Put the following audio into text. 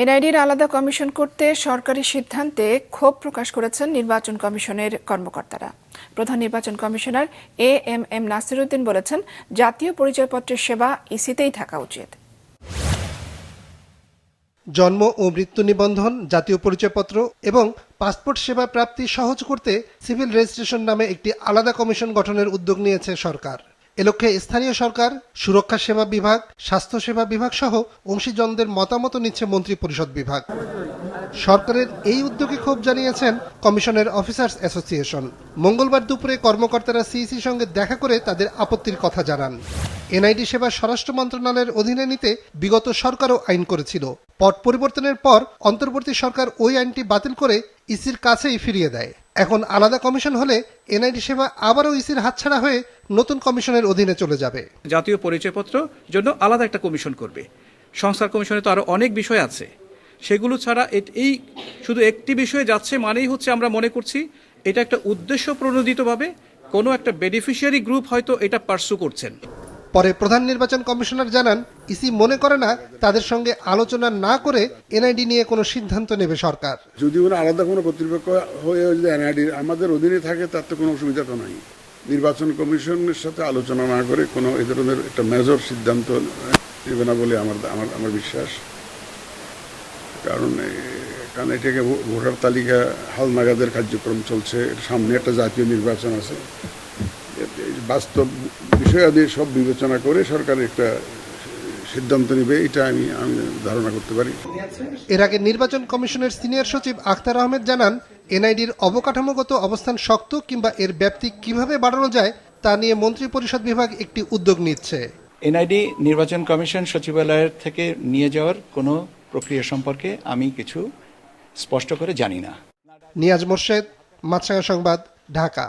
এনআইডির আলাদা কমিশন করতে সরকারি সিদ্ধান্তে ক্ষোভ প্রকাশ করেছেন নির্বাচন কমিশনের কর্মকর্তারা। প্রধান নির্বাচন কমিশনার এএমএম নাসিরউদ্দিন বলেছেন, জাতীয় পরিচয়পত্রের সেবা ইসিতেই থাকা উচিত। জন্ম ও মৃত্যু নিবন্ধন, জাতীয় পরিচয়পত্র এবং পাসপোর্ট সেবা প্রাপ্তি সহজ করতে সিভিল রেজিস্ট্রেশন নামে একটি আলাদা কমিশন গঠনের উদ্যোগ নিয়েছে সরকার। এ লক্ষ্যে স্থানীয় সরকার, সুরক্ষা সেবা বিভাগ, স্বাস্থ্য সেবা বিভাগ সহ অংশীজনদের মতামত নিচ্ছে মন্ত্রিপরিষদ বিভাগ। সরকারের এই উদ্যোগে ক্ষোভ জানিয়েছেন কমিশনের অফিসার্স অ্যাসোসিয়েশন। মঙ্গলবার দুপুরে কর্মকর্তারা সিইসির সঙ্গে দেখা করে তাদের আপত্তির কথা জানান। এনআইডি সেবা স্বরাষ্ট্র মন্ত্রণালয়ের অধীনে নিতে বিগত সরকারও আইন করেছিল। পট পরিবর্তনের পর অন্তর্বর্তী সরকার ওই আইনটি বাতিল করে ইসির কাছেই ফিরিয়ে দেয়। এখন আলাদা কমিশন হলে এনআইডি সেবা আবারও ইসির হাতছাড়া হয়ে নতুন কমিশনের অধীনে চলে যাবে। জাতীয় পরিচয়পত্র জন্য আলাদা একটা কমিশন করবে। সংস্কার কমিশনে তো আরো অনেক বিষয় আছে, সেগুলো ছাড়া এই শুধু একটি বিষয়ে যাচ্ছে মানেই হচ্ছে আমরা মনে করছি এটা একটা উদ্দেশ্য প্রণোদিতভাবে কোনো একটা বেনিফিশিয়ারি গ্রুপ হয়তো এটা পার্সু করছেন। পরে প্রধান নির্বাচন কমিশনার জানান, ইসি মনে করে না তাদের সঙ্গে আলোচনা না করে এনআইডি নিয়ে কোনো সিদ্ধান্ত নেবে সরকার। যদি ওরা আলাদা কোনো কর্তৃপক্ষ হয়ে যদি এনআইডি আমাদের অধীনে থাকে তাতে কোনো অসুবিধা তো নাই। নির্বাচন কমিশনের সাথে আলোচনা না করে কোনো এই ধরনের একটা মেজর সিদ্ধান্ত নেবে না বলে আমার বিশ্বাস। কারণ এটাকে ভোটার তালিকা হালনাগাদের কার্যক্রম চলছে, সামনে একটা জাতীয় নির্বাচন আছে। বাস্তব বিষয়াদি সব বিবেচনা করে সরকার একটা সিদ্ধান্ত নেবে, এটা আমি ধারণা করতে পারি। এর আগে নির্বাচন কমিশনের সিনিয়র সচিব আখতার আহমেদ জানান, এনআইডির অবকাঠামোগত অবস্থান শক্ত কিংবা এর ব্যাপ্তি কিভাবে বাড়ানো যায় তা নিয়ে মন্ত্রিপরিষদ বিভাগ একটি উদ্যোগ নিচ্ছে। এনআইডি নির্বাচন কমিশন সচিবালয়ের থেকে নিয়ে যাওয়ার কোনো প্রক্রিয়া সম্পর্কে আমি কিছু স্পষ্ট করে জানি না। নিয়াজ মোর্শেদ, মাছরাঙা সংবাদ, ঢাকা।